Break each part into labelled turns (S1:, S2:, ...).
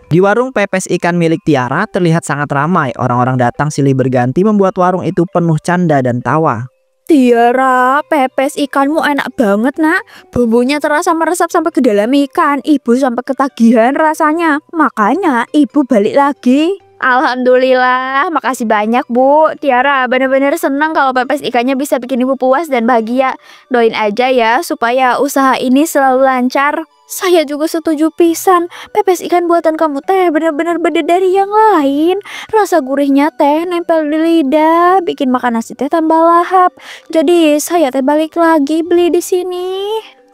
S1: Di warung pepes ikan milik Tiara terlihat sangat ramai. Orang-orang datang silih berganti membuat warung itu penuh canda dan tawa.
S2: Tiara, pepes ikanmu enak banget nak. Bumbunya terasa meresap sampai ke dalam ikan. Ibu sampai ketagihan rasanya. Makanya ibu balik lagi. Alhamdulillah, makasih banyak Bu. Tiara bener-bener senang kalau pepes ikannya bisa bikin ibu puas dan bahagia. Doain aja ya supaya usaha ini selalu lancar. Saya juga setuju pisan. Pepes ikan buatan kamu teh bener-bener beda dari yang lain. Rasa gurihnya teh nempel di lidah, bikin makan nasi teh tambah lahap. Jadi saya teh balik lagi beli di sini.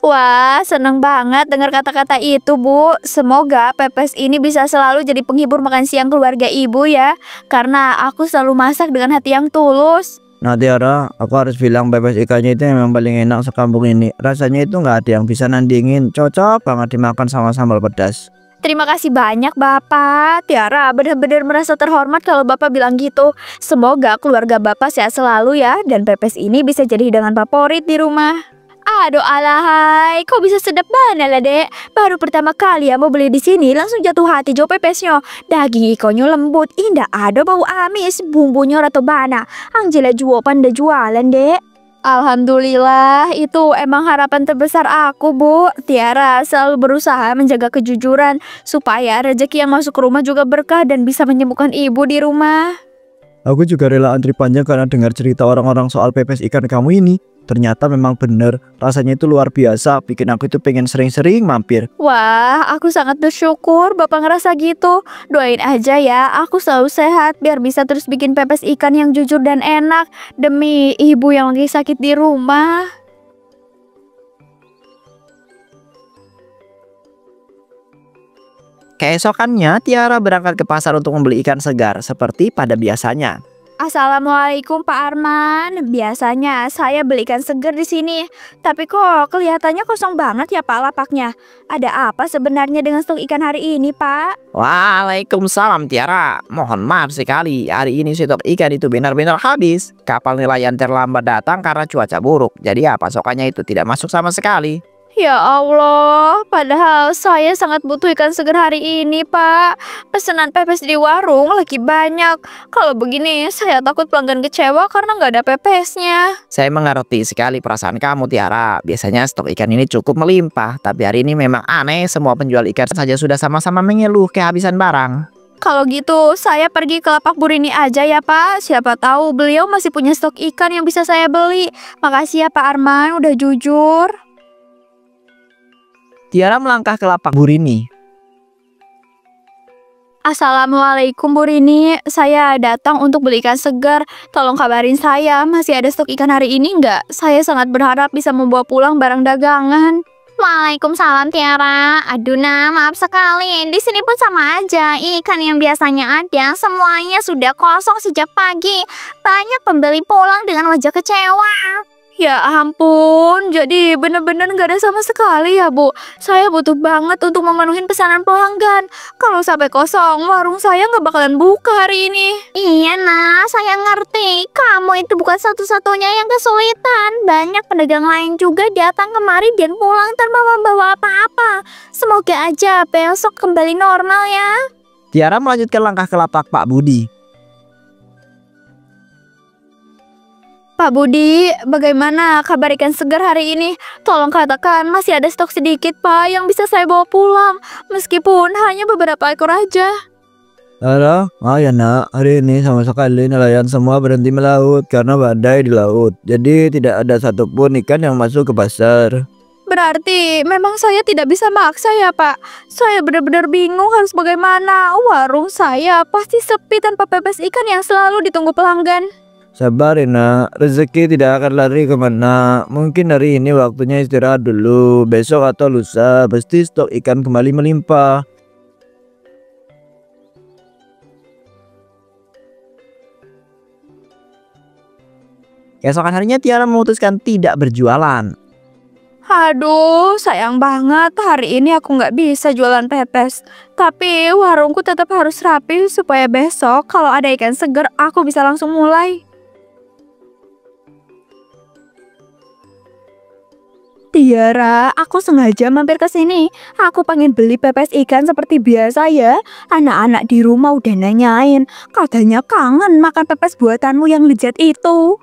S2: Wah, seneng banget dengar kata-kata itu, Bu. Semoga pepes ini bisa selalu jadi penghibur makan siang keluarga Ibu ya. Karena aku selalu masak dengan hati yang tulus.
S1: Nah Tiara, aku harus bilang pepes ikannya itu memang paling enak sekampung ini. Rasanya itu nggak ada yang bisa nandingin. Cocok banget dimakan sama sambal pedas.
S2: Terima kasih banyak Bapak. Tiara benar-benar merasa terhormat kalau Bapak bilang gitu. Semoga keluarga Bapak sehat selalu ya. Dan pepes ini bisa jadi hidangan favorit di rumah. Aduh alahai, kok bisa sedap banget lah dek. Baru pertama kali ya mau beli di sini langsung jatuh hati jo pepesnya. Daging ikannya lembut, indah ada bau amis, bumbunya rata bana. Anjela jual panda jualan dek. Alhamdulillah, itu emang harapan terbesar aku Bu. Tiara selalu berusaha menjaga kejujuran supaya rezeki yang masuk ke rumah juga berkah dan bisa menyembuhkan ibu di rumah.
S1: Aku juga rela antri panjang karena dengar cerita orang-orang soal pepes ikan kamu ini. Ternyata memang bener, rasanya itu luar biasa, bikin aku itu pengen sering-sering mampir.
S2: Wah, aku sangat bersyukur Bapak ngerasa gitu. Doain aja ya, aku selalu sehat biar bisa terus bikin pepes ikan yang jujur dan enak. Demi ibu yang lagi sakit di rumah.
S1: Keesokannya, Tiara berangkat ke pasar untuk membeli ikan segar, seperti pada biasanya.
S2: Assalamualaikum Pak Arman. Biasanya saya beli ikan segar di sini, tapi kok kelihatannya kosong banget ya Pak lapaknya. Ada apa sebenarnya dengan stok ikan hari ini Pak?
S1: Waalaikumsalam Tiara. Mohon maaf sekali, hari ini stok ikan itu benar-benar habis. Kapal nelayan terlambat datang karena cuaca buruk. Jadi pasokannya itu tidak masuk sama sekali.
S2: Ya Allah, padahal saya sangat butuh ikan segar hari ini, Pak. Pesanan pepes di warung lagi banyak. Kalau begini, saya takut pelanggan kecewa karena nggak ada pepesnya.
S1: Saya mengerti sekali perasaan kamu Tiara. Biasanya stok ikan ini cukup melimpah, tapi hari ini memang aneh. Semua penjual ikan saja sudah sama-sama mengeluh kehabisan barang.
S2: Kalau gitu, saya pergi ke lapak Burini aja ya, Pak. Siapa tahu beliau masih punya stok ikan yang bisa saya beli. Makasih ya, Pak Arman, udah jujur.
S1: Tiara melangkah ke lapak Burini.
S2: Assalamualaikum Bu Rini, saya datang untuk beli ikan segar. Tolong kabarin saya, masih ada stok ikan hari ini nggak? Saya sangat berharap bisa membawa pulang barang dagangan. Waalaikumsalam Tiara. Aduh nah, maaf sekali. Di sini pun sama aja. Ikan yang biasanya ada semuanya sudah kosong sejak pagi. Banyak pembeli pulang dengan wajah kecewa. Ya ampun, jadi bener-bener gak ada sama sekali ya Bu. Saya butuh banget untuk memenuhi pesanan pelanggan. Kalau sampai kosong, warung saya gak bakalan buka hari ini. Iya nah, saya ngerti. Kamu itu bukan satu-satunya yang kesulitan. Banyak pedagang lain juga datang kemari dan pulang tanpa membawa apa-apa. Semoga aja besok kembali normal ya.
S1: Tiara melanjutkan langkah ke lapak Pak Budi.
S2: Pak Budi, bagaimana kabar ikan segar hari ini? Tolong katakan masih ada stok sedikit Pak yang bisa saya bawa pulang. Meskipun hanya beberapa ekor aja.
S1: Tiara, ya nak, hari ini sama sekali nelayan semua berhenti melaut karena badai di laut. Jadi tidak ada satupun ikan yang masuk ke pasar.
S2: Berarti memang saya tidak bisa maksa ya Pak. Saya benar-benar bingung harus bagaimana. Warung saya pasti sepi tanpa pepes ikan yang selalu ditunggu pelanggan.
S1: Sabar nak, rezeki tidak akan lari kemana. Mungkin hari ini waktunya istirahat dulu. Besok atau lusa pasti stok ikan kembali melimpah. Keesokan harinya Tiara memutuskan tidak berjualan.
S2: Aduh, sayang banget hari ini aku nggak bisa jualan pepes. Tapi warungku tetap harus rapi supaya besok kalau ada ikan segar aku bisa langsung mulai. Tiara, aku sengaja mampir ke sini. Aku pengen beli pepes ikan seperti biasa ya. Anak-anak di rumah udah nanyain, katanya kangen makan pepes buatanmu yang lezat itu.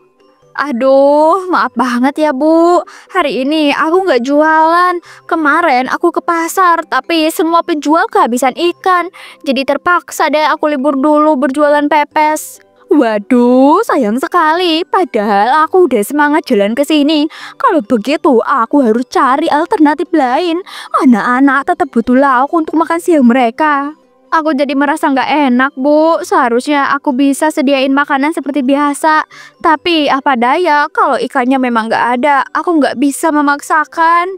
S2: Aduh, maaf banget ya Bu. Hari ini aku nggak jualan. Kemarin aku ke pasar, tapi semua penjual kehabisan ikan. Jadi terpaksa deh aku libur dulu berjualan pepes. Waduh, sayang sekali. Padahal aku udah semangat jalan ke sini. Kalau begitu, aku harus cari alternatif lain. Anak-anak tetap butuh lauk untuk makan siang mereka. Aku jadi merasa nggak enak, Bu. Seharusnya aku bisa sediain makanan seperti biasa. Tapi apa daya, kalau ikannya memang nggak ada, aku nggak bisa memaksakan.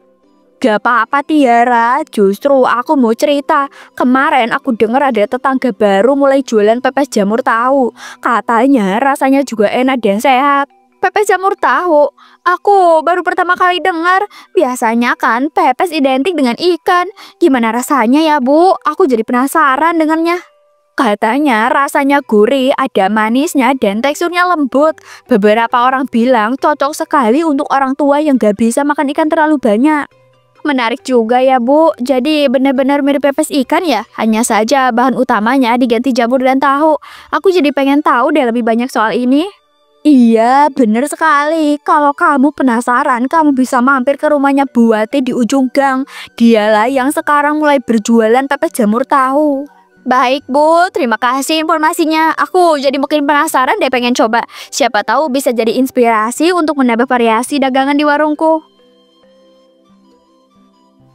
S2: Gak apa-apa Tiara, justru aku mau cerita. Kemarin aku dengar ada tetangga baru mulai jualan pepes jamur tahu. Katanya rasanya juga enak dan sehat. Pepes jamur tahu? Aku baru pertama kali dengar. Biasanya kan pepes identik dengan ikan. Gimana rasanya ya Bu? Aku jadi penasaran dengannya. Katanya rasanya gurih, ada manisnya dan teksturnya lembut. Beberapa orang bilang cocok sekali untuk orang tua yang gak bisa makan ikan terlalu banyak. Menarik juga ya Bu, jadi benar-benar mirip pepes ikan ya? Hanya saja bahan utamanya diganti jamur dan tahu. Aku jadi pengen tahu deh lebih banyak soal ini. Iya, benar sekali. Kalau kamu penasaran, kamu bisa mampir ke rumahnya Bu Wati di ujung gang. Dialah yang sekarang mulai berjualan pepes jamur tahu. Baik Bu, terima kasih informasinya. Aku jadi makin penasaran deh pengen coba. Siapa tahu bisa jadi inspirasi untuk menambah variasi dagangan di warungku.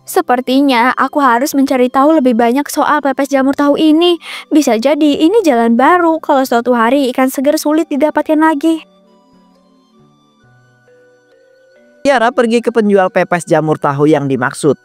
S2: Sepertinya aku harus mencari tahu lebih banyak soal pepes jamur tahu ini. Bisa jadi ini jalan baru kalau suatu hari ikan segar sulit didapatkan lagi.
S1: Tiara pergi ke penjual pepes jamur tahu yang dimaksud.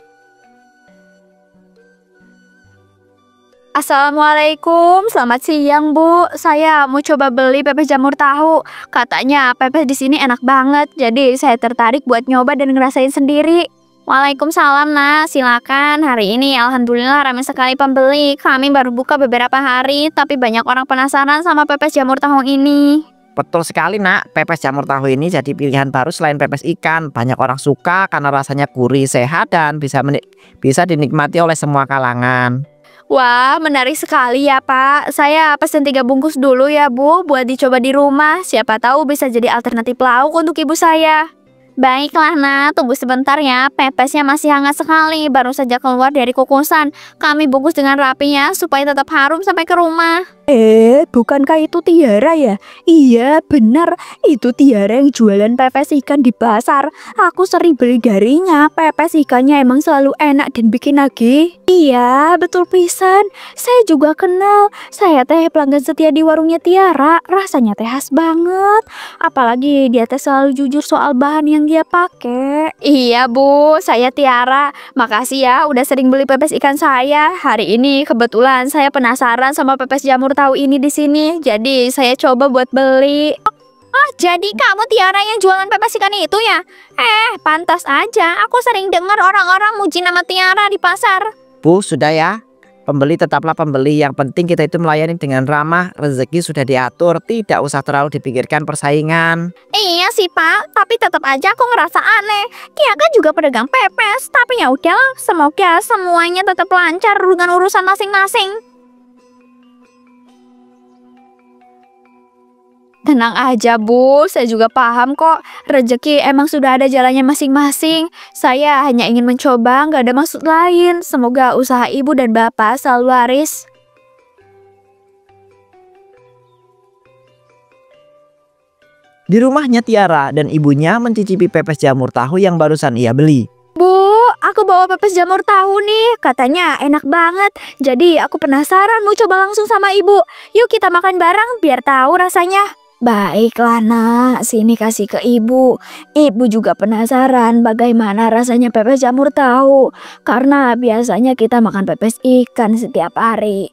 S2: Assalamualaikum, selamat siang Bu. Saya mau coba beli pepes jamur tahu. Katanya pepes di sini enak banget, jadi saya tertarik buat nyoba dan ngerasain sendiri. Waalaikumsalam Nak, silakan. Hari ini alhamdulillah ramai sekali pembeli. Kami baru buka beberapa hari, tapi banyak orang penasaran sama pepes jamur tahu ini.
S1: Betul sekali Nak, pepes jamur tahu ini jadi pilihan baru selain pepes ikan. Banyak orang suka karena rasanya gurih, sehat, dan bisa dinikmati oleh semua kalangan.
S2: Wah, menarik sekali ya Pak. Saya pesen 3 bungkus dulu ya Bu, buat dicoba di rumah. Siapa tahu bisa jadi alternatif lauk untuk ibu saya. Baiklah Nak, tunggu sebentar ya. Pepesnya masih hangat sekali, baru saja keluar dari kukusan. Kami bungkus dengan rapinya supaya tetap harum sampai ke rumah. Bukankah itu Tiara ya? Iya, benar. Itu Tiara yang jualan pepes ikan di pasar. Aku sering beli darinya. Pepes ikannya emang selalu enak dan bikin nagih. Iya, betul pisan. Saya juga kenal. Saya teh pelanggan setia di warungnya Tiara. Rasanya teh khas banget. Apalagi dia teh selalu jujur soal bahan yang dia pakai. Iya Bu, saya Tiara. Makasih ya udah sering beli pepes ikan saya. Hari ini kebetulan saya penasaran sama pepes jamur tahu ini di sini. Jadi saya coba buat beli. Oh, jadi kamu Tiara yang jualan pepes ikan itu ya? Pantas aja. Aku sering dengar orang-orang muji nama Tiara di pasar.
S1: Bu, sudah ya. Pembeli tetaplah pembeli. Yang penting kita itu melayani dengan ramah. Rezeki sudah diatur. Tidak usah terlalu dipikirkan persaingan.
S2: Iya sih Pak, tapi tetap aja aku ngerasa aneh. Dia kan juga pedagang pepes. Tapi ya udahlah, semoga semuanya tetap lancar dengan urusan masing-masing. Tenang aja Bu, saya juga paham kok. Rezeki emang sudah ada jalannya masing-masing. Saya hanya ingin mencoba, nggak ada maksud lain. Semoga usaha ibu dan bapak selalu laris.
S1: Di rumahnya Tiara dan ibunya mencicipi pepes jamur tahu yang barusan ia beli.
S2: Bu, aku bawa pepes jamur tahu nih. Katanya enak banget. Jadi aku penasaran mau coba langsung sama ibu. Yuk kita makan bareng biar tahu rasanya. Baiklah Nak, sini kasih ke ibu. Ibu juga penasaran bagaimana rasanya pepes jamur tahu. Karena biasanya kita makan pepes ikan setiap hari.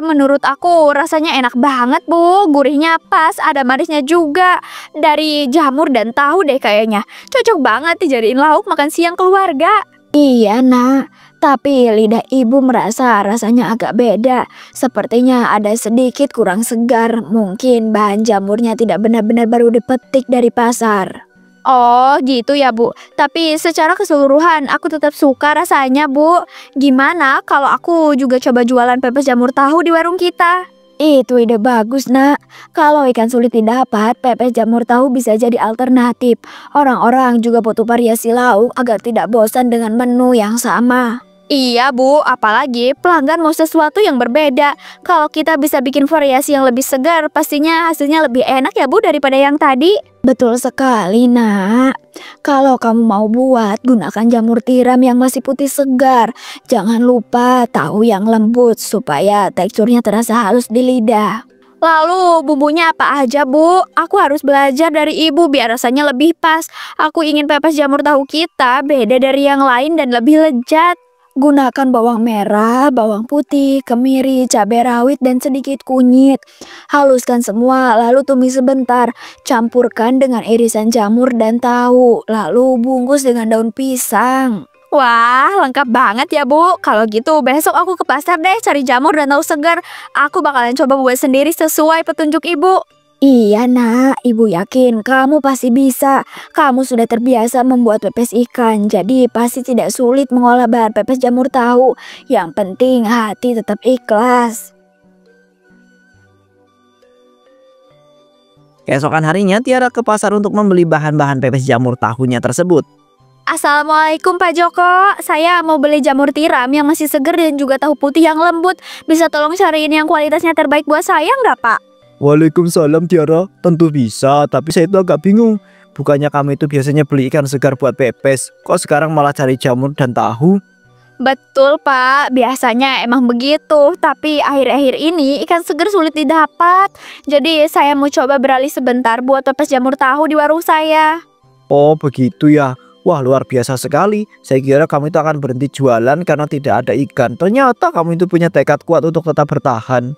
S2: Menurut aku rasanya enak banget Bu. Gurihnya pas, ada manisnya juga. Dari jamur dan tahu deh kayaknya. Cocok banget dijadiin lauk makan siang keluarga. Iya Nak, Tapi lidah ibu merasa rasanya agak beda. Sepertinya ada sedikit kurang segar. Mungkin bahan jamurnya tidak benar-benar baru dipetik dari pasar. Oh gitu ya Bu. Tapi secara keseluruhan aku tetap suka rasanya Bu. Gimana kalau aku juga coba jualan pepes jamur tahu di warung kita? Itu ide bagus nak. Kalau ikan sulit didapat, pepes jamur tahu bisa jadi alternatif. Orang-orang juga butuh variasi lauk agar tidak bosan dengan menu yang sama. Iya Bu, apalagi pelanggan mau sesuatu yang berbeda. Kalau kita bisa bikin variasi yang lebih segar, pastinya hasilnya lebih enak ya Bu daripada yang tadi. Betul sekali nak. Kalau kamu mau buat, gunakan jamur tiram yang masih putih segar. Jangan lupa tahu yang lembut supaya teksturnya terasa halus di lidah. Lalu bumbunya apa aja Bu? Aku harus belajar dari ibu biar rasanya lebih pas. Aku ingin pepes jamur tahu kita beda dari yang lain dan lebih lezat. Gunakan bawang merah, bawang putih, kemiri, cabai rawit, dan sedikit kunyit. Haluskan semua, lalu tumis sebentar. Campurkan dengan irisan jamur dan tahu, lalu bungkus dengan daun pisang. Wah, lengkap banget ya Bu. Kalau gitu besok aku ke pasar deh cari jamur dan tahu segar. Aku bakalan coba buat sendiri sesuai petunjuk ibu. Iya nak, ibu yakin kamu pasti bisa. Kamu sudah terbiasa membuat pepes ikan, jadi pasti tidak sulit mengolah bahan pepes jamur tahu. Yang penting hati tetap ikhlas.
S1: Keesokan harinya Tiara ke pasar untuk membeli bahan-bahan pepes jamur tahunya tersebut.
S2: Assalamualaikum Pak Joko, saya mau beli jamur tiram yang masih segar dan juga tahu putih yang lembut. Bisa tolong cariin yang kualitasnya terbaik buat saya nggak Pak?
S3: Waalaikumsalam Tiara, tentu bisa, tapi saya itu agak bingung. Bukannya kamu itu biasanya beli ikan segar buat pepes, kok sekarang malah cari jamur dan tahu?
S2: Betul Pak, biasanya emang begitu. Tapi akhir-akhir ini ikan segar sulit didapat. Jadi saya mau coba beralih sebentar buat pepes jamur tahu di warung saya.
S3: Oh begitu ya, wah luar biasa sekali. Saya kira kamu itu akan berhenti jualan karena tidak ada ikan. Ternyata kamu itu punya tekad kuat untuk tetap bertahan.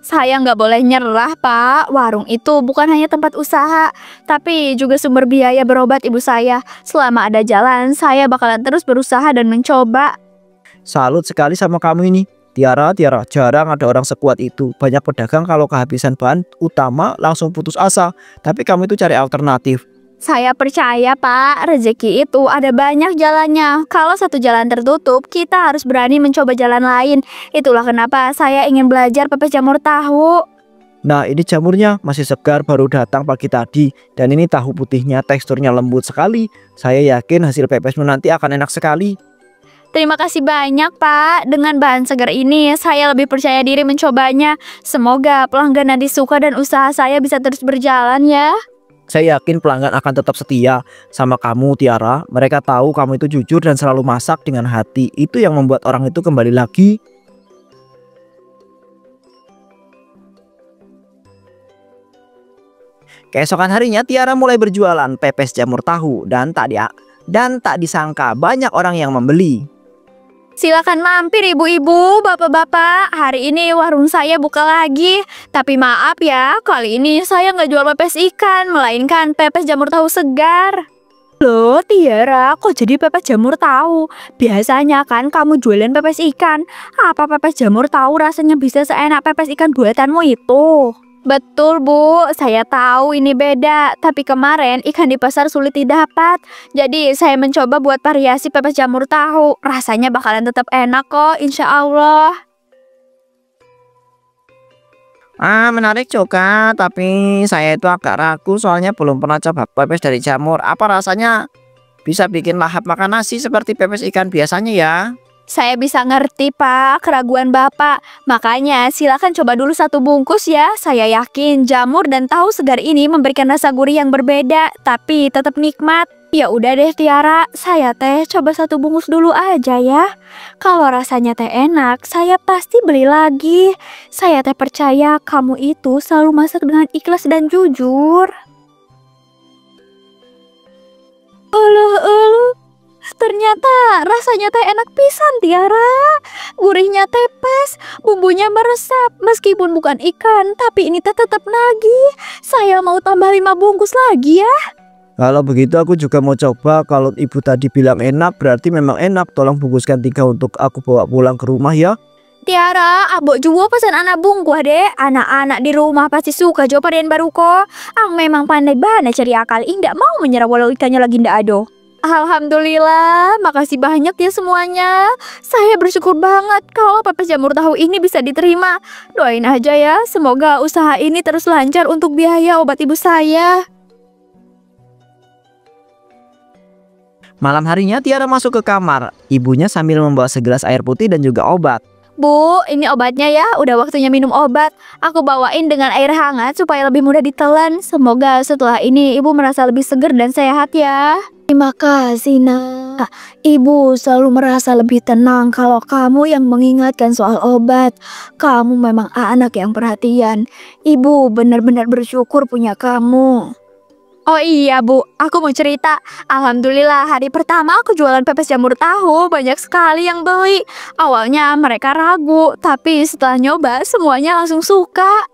S2: Saya nggak boleh nyerah Pak. Warung itu bukan hanya tempat usaha, tapi juga sumber biaya berobat ibu saya. Selama ada jalan, saya bakalan terus berusaha dan mencoba.
S3: Salut sekali sama kamu ini. Tiara, jarang ada orang sekuat itu. Banyak pedagang kalau kehabisan bahan utama langsung putus asa. Tapi kamu itu cari alternatif.
S2: Saya percaya Pak, rezeki itu ada banyak jalannya. Kalau satu jalan tertutup, kita harus berani mencoba jalan lain. Itulah kenapa saya ingin belajar pepes jamur tahu.
S3: Nah ini jamurnya masih segar, baru datang pagi tadi. Dan ini tahu putihnya teksturnya lembut sekali. Saya yakin hasil pepesmu nanti akan enak sekali.
S2: Terima kasih banyak Pak. Dengan bahan segar ini, saya lebih percaya diri mencobanya. Semoga pelanggan nanti suka dan usaha saya bisa terus berjalan ya.
S3: Saya yakin pelanggan akan tetap setia sama kamu Tiara. Mereka tahu kamu itu jujur dan selalu masak dengan hati. Itu yang membuat orang itu kembali lagi.
S1: Keesokan harinya Tiara mulai berjualan pepes jamur tahu dan tak disangka banyak orang yang membeli.
S2: Silakan mampir ibu-ibu, bapak-bapak. Hari ini warung saya buka lagi. Tapi maaf ya, kali ini saya nggak jual pepes ikan, melainkan pepes jamur tahu segar. Loh Tiara, kok jadi pepes jamur tahu? Biasanya kan kamu jualan pepes ikan. Apa pepes jamur tahu rasanya bisa seenak pepes ikan buatanmu itu? Betul Bu, saya tahu ini beda. Tapi kemarin ikan di pasar sulit didapat. Jadi saya mencoba buat variasi pepes jamur tahu. Rasanya bakalan tetap enak kok, insya Allah.
S1: Menarik juga, tapi saya itu agak ragu soalnya belum pernah coba pepes dari jamur. Apa rasanya bisa bikin lahap makan nasi seperti pepes ikan biasanya ya?
S2: Saya bisa ngerti Pak, keraguan Bapak. Makanya silakan coba dulu satu bungkus ya. Saya yakin jamur dan tahu segar ini memberikan rasa gurih yang berbeda, tapi tetap nikmat. Ya udah deh Tiara, saya teh coba satu bungkus dulu aja ya. Kalau rasanya teh enak, saya pasti beli lagi. Saya teh percaya kamu itu selalu masak dengan ikhlas dan jujur. Ternyata rasanya teh enak pisan Tiara. Gurihnya tepes, bumbunya meresap. Meskipun bukan ikan, tapi ini teh tetap nagih. Saya mau tambah 5 bungkus lagi ya.
S3: Kalau begitu aku juga mau coba. Kalau ibu tadi bilang enak, berarti memang enak. Tolong bungkuskan 3 untuk aku bawa pulang ke rumah ya.
S2: Tiara, abok juga pesan anak bungkuh deh. Anak-anak di rumah pasti suka jo varian baru kok. Ang memang pandai banget cari akal. Indak mau menyerah walau ikannya lagi ndak ada. Alhamdulillah, makasih banyak ya semuanya. Saya bersyukur banget kalau pepes jamur tahu ini bisa diterima. Doain aja ya, semoga usaha ini terus lancar untuk biaya obat ibu saya.
S3: Malam harinya Tiara masuk ke kamar. Ibunya sambil membawa segelas air putih dan juga obat.
S2: Bu, ini obatnya ya. Udah waktunya minum obat. Aku bawain dengan air hangat supaya lebih mudah ditelan. Semoga setelah ini ibu merasa lebih segar dan sehat ya. Terima kasih nak. Ibu selalu merasa lebih tenang kalau kamu yang mengingatkan soal obat. Kamu memang anak yang perhatian. Ibu benar-benar bersyukur punya kamu. Oh iya bu, aku mau cerita. Alhamdulillah hari pertama aku jualan pepes jamur tahu, banyak sekali yang beli. Awalnya mereka ragu, tapi setelah nyoba semuanya langsung suka.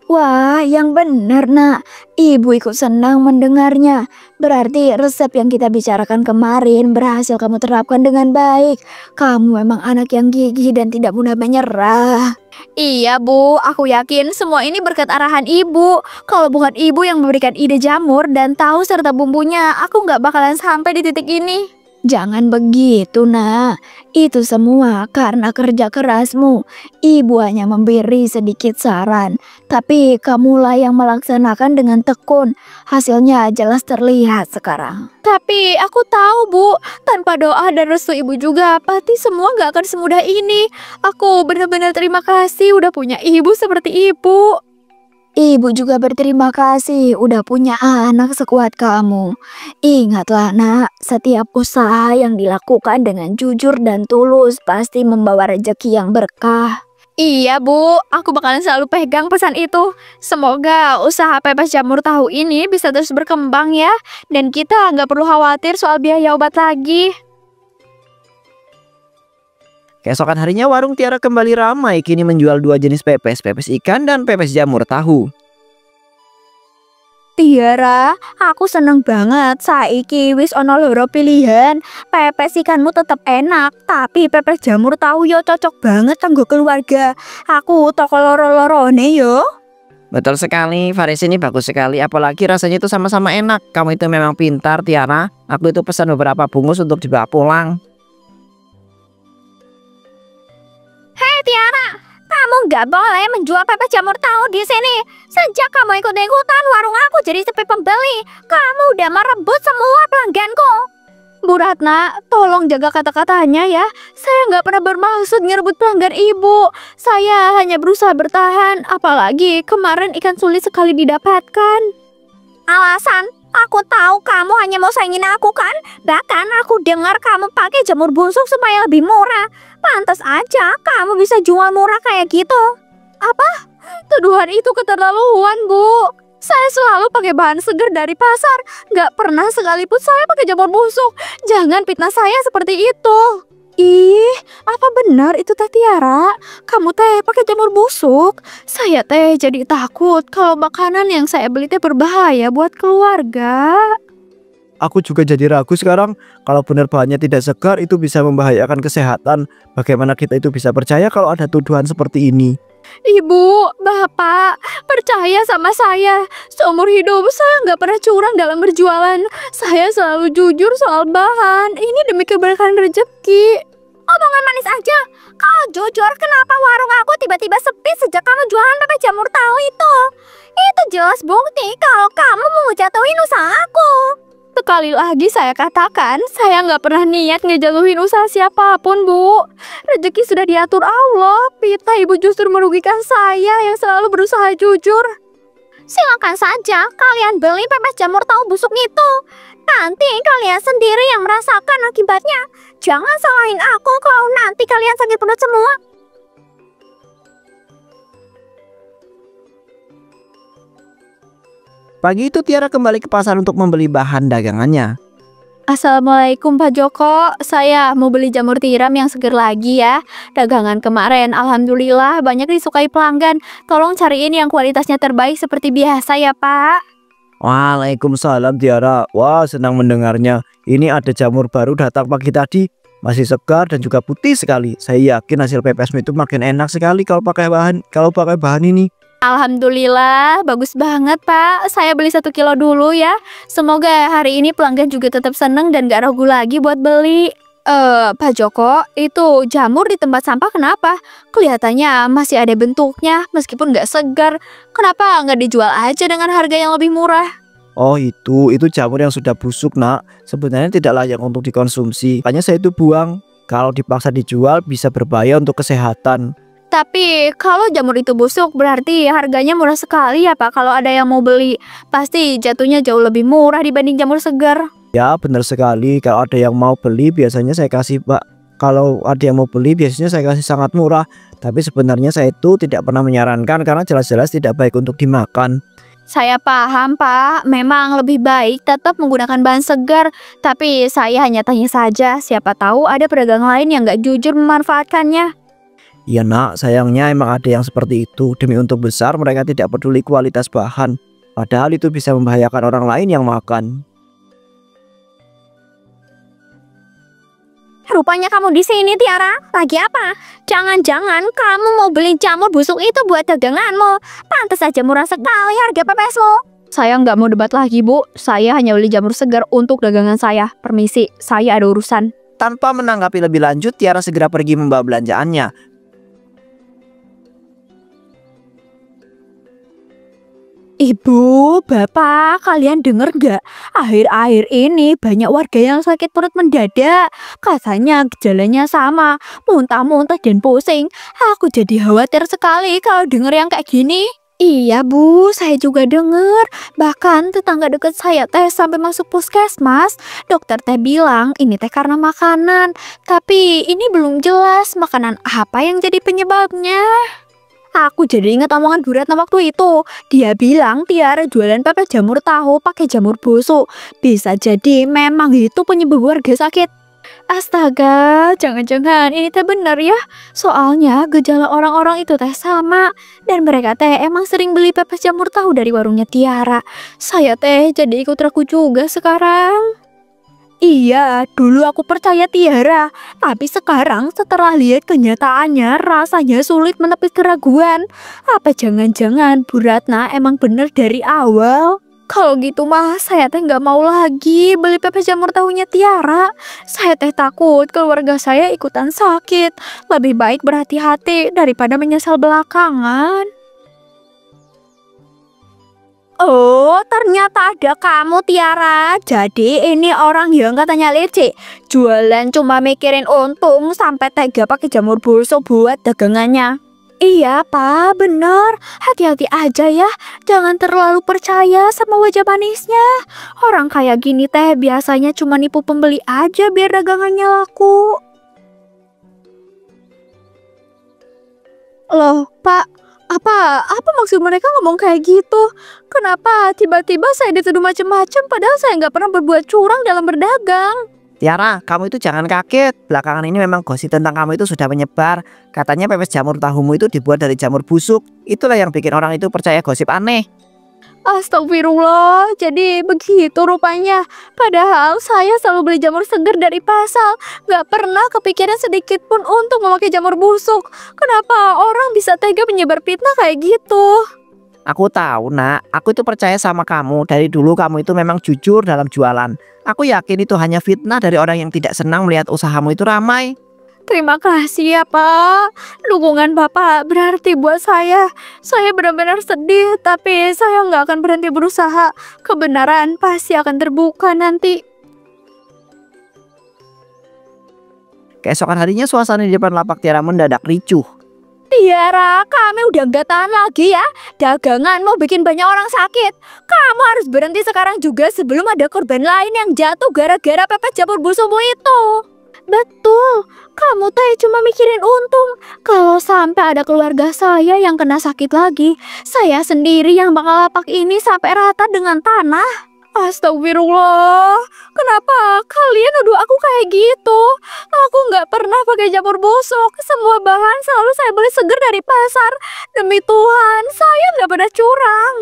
S2: Wah, yang benar nak. Ibu ikut senang mendengarnya. Berarti resep yang kita bicarakan kemarin berhasil kamu terapkan dengan baik. Kamu memang anak yang gigih dan tidak mudah menyerah. Iya bu, aku yakin semua ini berkat arahan ibu. Kalau bukan ibu yang memberikan ide jamur dan tahu serta bumbunya, aku nggak bakalan sampai di titik ini. Jangan begitu nak, itu semua karena kerja kerasmu. Ibu hanya memberi sedikit saran, tapi kamulah yang melaksanakan dengan tekun. Hasilnya jelas terlihat sekarang. Tapi aku tahu bu, tanpa doa dan restu ibu juga pasti semua gak akan semudah ini. Aku benar-benar terima kasih udah punya ibu seperti ibu. Ibu juga berterima kasih udah punya anak sekuat kamu. Ingatlah nak, setiap usaha yang dilakukan dengan jujur dan tulus pasti membawa rezeki yang berkah. Iya bu, aku bakalan selalu pegang pesan itu. Semoga usaha pepes jamur tahu ini bisa terus berkembang ya. Dan kita nggak perlu khawatir soal biaya obat lagi.
S3: Keesokan harinya warung Tiara kembali ramai. Kini menjual 2 jenis pepes, pepes ikan dan pepes jamur tahu.
S2: Tiara, aku seneng banget. Saiki wis ono loro pilihan. Pepes ikanmu tetap enak, tapi pepes jamur tahu yo cocok banget kanggo keluarga. Aku toko loro-lorone yo.
S1: Betul sekali, variasi ini bagus sekali. Apalagi rasanya itu sama-sama enak. Kamu itu memang pintar Tiara. Aku itu pesan beberapa bungkus untuk dibawa pulang.
S2: Hei Tiara, kamu nggak boleh menjual pepes jamur tahu di sini. Sejak kamu ikut-ikutan, warung aku jadi sepi pembeli. Kamu udah merebut semua pelangganku. Bu Ratna, tolong jaga kata-katanya ya. Saya nggak pernah bermaksud ngerebut pelanggan ibu. Saya hanya berusaha bertahan. Apalagi kemarin ikan sulit sekali didapatkan. Alasan? Aku tahu kamu hanya mau saingin aku kan? Bahkan aku dengar kamu pakai jamur busuk supaya lebih murah. Pantas aja kamu bisa jual murah kayak gitu. Apa? Tuduhan itu keterlaluan, Bu. Saya selalu pakai bahan segar dari pasar. Gak pernah sekalipun saya pakai jamur busuk. Jangan fitnah saya seperti itu. Ih, apa benar itu Teh Tiara? Kamu teh pakai jamur busuk? Saya teh jadi takut kalau makanan yang saya beli teh berbahaya buat keluarga.
S3: Aku juga jadi ragu sekarang. Kalau benar bahannya tidak segar, itu bisa membahayakan kesehatan. Bagaimana kita itu bisa percaya kalau ada tuduhan seperti ini?
S2: Ibu, Bapak, percaya sama saya. Seumur hidup saya nggak pernah curang dalam berjualan. Saya selalu jujur soal bahan. Ini demi keberkahan rezeki. Omongan manis aja. Kalau jujur, kenapa warung aku tiba-tiba sepi sejak kamu jualan pepes jamur tahu itu? Itu jelas bukti kalau kamu mau jatuhin usaha aku. Sekali lagi saya katakan, saya nggak pernah niat ngejatuhin usaha siapapun, Bu. Rezeki sudah diatur Allah. Fitnah ibu justru merugikan saya yang selalu berusaha jujur. Silakan saja kalian beli pepes jamur tahu busuk itu. Nanti kalian sendiri yang merasakan akibatnya. Jangan salahin aku kalau nanti kalian sakit perut semua.
S3: Pagi itu Tiara kembali ke pasar untuk membeli bahan dagangannya.
S2: Assalamualaikum Pak Joko, saya mau beli jamur tiram yang seger lagi ya. Dagangan kemarin alhamdulillah banyak disukai pelanggan. Tolong cariin yang kualitasnya terbaik seperti biasa ya Pak.
S3: Waalaikumsalam Tiara. Wah, senang mendengarnya. Ini ada jamur baru datang pagi tadi. Masih segar dan juga putih sekali. Saya yakin hasil pepesmu itu makin enak sekali kalau pakai bahan ini.
S2: Alhamdulillah, bagus banget Pak. Saya beli 1 kilo dulu ya. Semoga hari ini pelanggan juga tetap seneng dan gak ragu lagi buat beli. Pak Joko, itu jamur di tempat sampah kenapa? Kelihatannya masih ada bentuknya, meskipun gak segar. Kenapa nggak dijual aja dengan harga yang lebih murah?
S3: Oh itu jamur yang sudah busuk nak. Sebenarnya tidak layak untuk dikonsumsi. Makanya saya itu buang. Kalau dipaksa dijual bisa berbahaya untuk kesehatan.
S2: Tapi kalau jamur itu busuk berarti harganya murah sekali ya Pak. Kalau ada yang mau beli, pasti jatuhnya jauh lebih murah dibanding jamur segar.
S3: Ya benar sekali. Kalau ada yang mau beli biasanya saya kasih Pak. Kalau ada yang mau beli biasanya saya kasih sangat murah. Tapi sebenarnya saya itu tidak pernah menyarankan karena jelas-jelas tidak baik untuk dimakan.
S2: Saya paham Pak, memang lebih baik tetap menggunakan bahan segar. Tapi saya hanya tanya saja, siapa tahu ada pedagang lain yang nggak jujur memanfaatkannya.
S3: Iya nak, sayangnya emang ada yang seperti itu. Demi untung besar mereka tidak peduli kualitas bahan. Padahal itu bisa membahayakan orang lain yang makan.
S2: Rupanya kamu di sini Tiara. Lagi apa? Jangan-jangan kamu mau beli jamur busuk itu buat daganganmu. Pantas saja murah sekali harga pepesmu. Saya nggak mau debat lagi Bu. Saya hanya beli jamur segar untuk dagangan saya. Permisi, saya ada urusan.
S1: Tanpa menanggapi lebih lanjut, Tiara segera pergi membawa belanjaannya.
S2: Ibu, Bapak, kalian denger nggak? Akhir-akhir ini banyak warga yang sakit perut mendadak. Katanya gejalanya sama, muntah-muntah dan pusing. Aku jadi khawatir sekali kalau denger yang kayak gini. Iya Bu, saya juga denger. Bahkan tetangga dekat saya teh sampai masuk puskesmas. Dokter teh bilang ini teh karena makanan. Tapi ini belum jelas makanan apa yang jadi penyebabnya. Aku jadi ingat omongan Bu Ratna waktu itu. Dia bilang Tiara jualan pepes jamur tahu pakai jamur busuk. Bisa jadi memang itu penyebab warga sakit. Astaga, jangan-jangan ini teh benar ya. Soalnya gejala orang-orang itu teh sama. Dan mereka teh emang sering beli pepes jamur tahu dari warungnya Tiara. Saya teh jadi ikut ragu juga sekarang. Iya, dulu aku percaya Tiara. Tapi sekarang setelah lihat kenyataannya rasanya sulit menepis keraguan. Apa jangan-jangan Bu Ratna emang bener dari awal? Kalau gitu mah saya teh nggak mau lagi beli pepes jamur tahunya Tiara. Saya teh takut keluarga saya ikutan sakit. Lebih baik berhati-hati daripada menyesal belakangan. Oh, ternyata ada kamu Tiara. Jadi ini orang yang katanya licik. Jualan cuma mikirin untung sampai tega pakai jamur busuk buat dagangannya. Iya Pak, bener. Hati-hati aja ya. Jangan terlalu percaya sama wajah manisnya. Orang kayak gini teh biasanya cuma nipu pembeli aja biar dagangannya laku. Loh Pak, apa maksud mereka ngomong kayak gitu? Kenapa tiba-tiba saya dituduh macam-macam padahal saya nggak pernah berbuat curang dalam berdagang?
S1: Tiara, kamu itu jangan kaget. Belakangan ini memang gosip tentang kamu itu sudah menyebar. Katanya pepes jamur tahumu itu dibuat dari jamur busuk. Itulah yang bikin orang itu percaya gosip aneh.
S2: Astagfirullah, jadi begitu rupanya. Padahal saya selalu beli jamur segar dari pasar. Gak pernah kepikiran sedikit pun untuk memakai jamur busuk. Kenapa orang bisa tega menyebar fitnah kayak gitu?
S1: Aku tahu nak, aku itu percaya sama kamu. Dari dulu kamu itu memang jujur dalam jualan. Aku yakin itu hanya fitnah dari orang yang tidak senang melihat usahamu itu ramai.
S2: Terima kasih ya Pak. Dukungan Bapak berarti buat saya. Saya benar-benar sedih, tapi saya nggak akan berhenti berusaha. Kebenaran pasti akan terbuka nanti.
S1: Keesokan harinya suasana di depan lapak Tiara mendadak ricuh.
S2: Tiara, kami udah nggak tahan lagi ya. Daganganmu bikin banyak orang sakit. Kamu harus berhenti sekarang juga sebelum ada korban lain yang jatuh gara-gara pepes jamur busukmu itu. Betul, kamu teh cuma mikirin untung. Kalau sampai ada keluarga saya yang kena sakit lagi, saya sendiri yang bakal lapak ini sampai rata dengan tanah. Astagfirullah, kenapa kalian nuduh aku kayak gitu? Aku nggak pernah pakai jamur busuk. Semua bahan selalu saya beli segar dari pasar. Demi Tuhan, saya nggak pernah curang.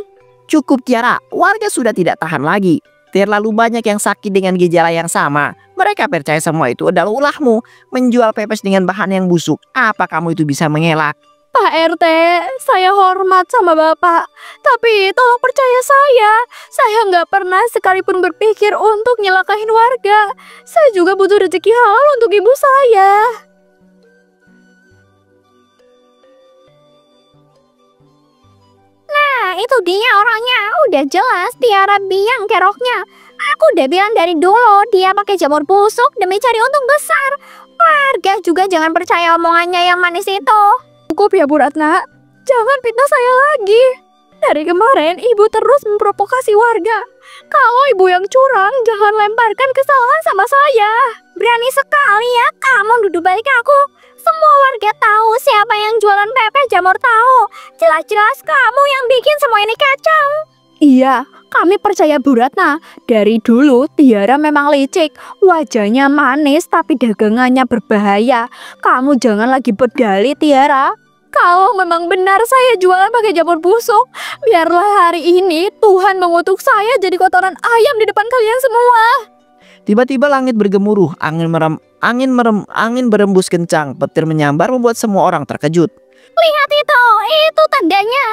S1: Cukup Tiara, warga sudah tidak tahan lagi. Terlalu banyak yang sakit dengan gejala yang sama. Mereka percaya semua itu adalah ulahmu. Menjual pepes dengan bahan yang busuk. Apa kamu itu bisa mengelak?
S2: Pak RT, saya hormat sama Bapak. Tapi tolong percaya saya. Saya nggak pernah sekalipun berpikir untuk nyelakain warga. Saya juga butuh rezeki halal untuk ibu saya. Nah, itu dia orangnya. Udah jelas Tiara biang keroknya. Aku udah bilang dari dulu dia pakai jamur busuk demi cari untung besar. Warga juga jangan percaya omongannya yang manis itu. Cukup ya Bu Ratna, jangan fitnah saya lagi. Dari kemarin ibu terus memprovokasi warga. Kalau ibu yang curang, jangan lemparkan kesalahan sama saya. Berani sekali ya kamu duduk balik aku. Semua warga tahu siapa yang jualan pepes jamur tahu. Jelas-jelas kamu yang bikin semua ini kacau. Iya, kami percaya Bu Ratna. Dari dulu Tiara memang licik. Wajahnya manis tapi dagangannya berbahaya. Kamu jangan lagi berdalih Tiara. Kalau memang benar saya jualan pakai jamur busuk, biarlah hari ini Tuhan mengutuk saya jadi kotoran ayam di depan kalian semua.
S1: Tiba-tiba langit bergemuruh, angin berembus kencang, petir menyambar membuat semua orang terkejut.
S2: Lihat itu tandanya.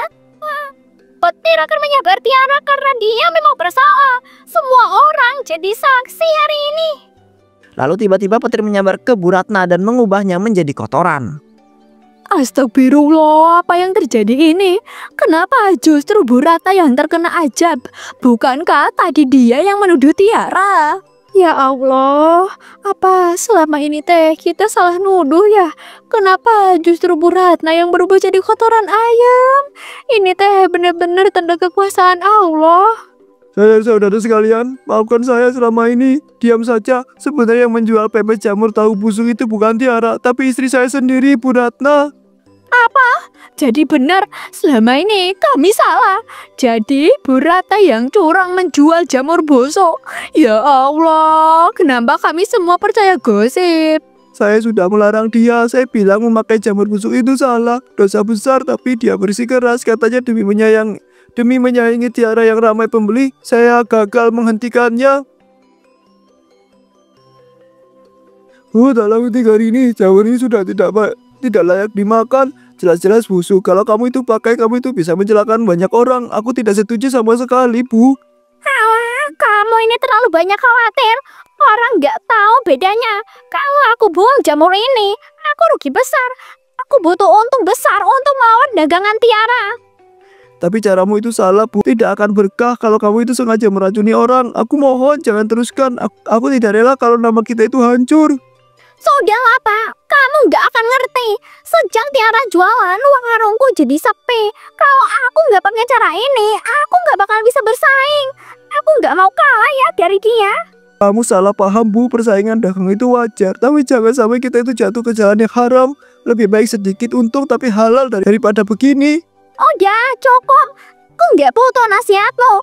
S2: Petir akan menyabar Tiara karena dia memang bersalah. Semua orang jadi saksi hari ini.
S1: Lalu tiba-tiba petir menyambar ke Bu Ratna dan mengubahnya menjadi kotoran.
S2: Astagfirullah, apa yang terjadi ini? Kenapa justru Bu Ratna yang terkena ajab? Bukankah tadi dia yang menuduh Tiara? Ya Allah, apa selama ini kita salah nuduh ya? Kenapa justru Bu Ratna yang berubah jadi kotoran ayam? Ini benar-benar tanda kekuasaan Allah.
S3: Saudara sekalian, maafkan saya selama ini. Diam saja, sebenarnya yang menjual pepes jamur tahu busuk itu bukan Tiara, tapi istri saya sendiri, Bu Ratna.
S2: Apa? Jadi benar, selama ini kami salah. Jadi Bu Ratna yang curang menjual jamur busuk. Ya Allah, kenapa kami semua percaya gosip?
S3: Saya sudah melarang dia, saya bilang memakai jamur busuk itu salah. Dosa besar, tapi dia bersikeras, katanya demi menyayangi Tiara yang ramai pembeli, saya gagal menghentikannya. Dalam 3 hari ini, jamur ini sudah tidak layak dimakan. Jelas-jelas busuk. Kalau kamu itu pakai, kamu itu bisa mencelakakan banyak orang. Aku tidak setuju sama sekali, Bu.
S2: Alah, kamu ini terlalu banyak khawatir. Orang nggak tahu bedanya. Kalau aku buang jamur ini, aku rugi besar. Aku butuh untung besar untuk melawan dagangan Tiara.
S3: Tapi caramu itu salah, Bu. Tidak akan berkah kalau kamu itu sengaja meracuni orang. Aku mohon, jangan teruskan. Aku tidak rela kalau nama kita itu hancur.
S2: Sudahlah Pak, kamu nggak akan ngerti. Sejak Tiara jualan, warungku jadi sepi. Kalau aku nggak pakai cara ini, aku nggak bakal bisa bersaing. Aku nggak mau kalah ya dari dia.
S3: Kamu salah paham, Bu. Persaingan dagang itu wajar. Tapi jangan sampai kita itu jatuh ke jalan yang haram. Lebih baik sedikit untung tapi halal daripada begini.
S2: Udah, cukup. Aku nggak butuh nasihatmu.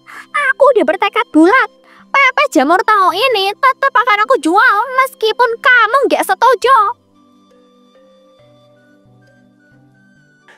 S2: Aku udah bertekad bulat. Pepes jamur tahu ini tetap akan aku jual meskipun kamu nggak setuju.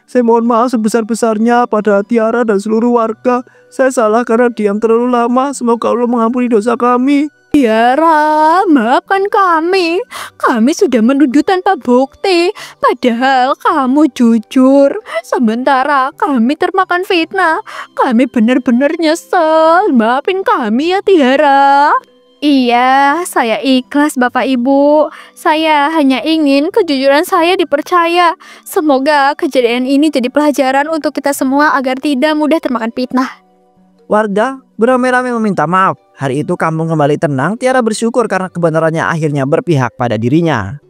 S3: Saya mohon maaf sebesar-besarnya pada Tiara dan seluruh warga. Saya salah karena diam terlalu lama. Semoga Allah mengampuni dosa kami.
S2: Tiara, maafkan kami. Kami sudah menuduh tanpa bukti. Padahal kamu jujur. Sementara kami termakan fitnah. Kami benar-benar nyesel. Maafin kami ya Tiara. Iya, saya ikhlas Bapak Ibu. Saya hanya ingin kejujuran saya dipercaya. Semoga kejadian ini jadi pelajaran untuk kita semua agar tidak mudah termakan fitnah.
S1: Warga beramai-ramai meminta maaf. Hari itu kampung kembali tenang. Tiara bersyukur karena kebenarannya akhirnya berpihak pada dirinya.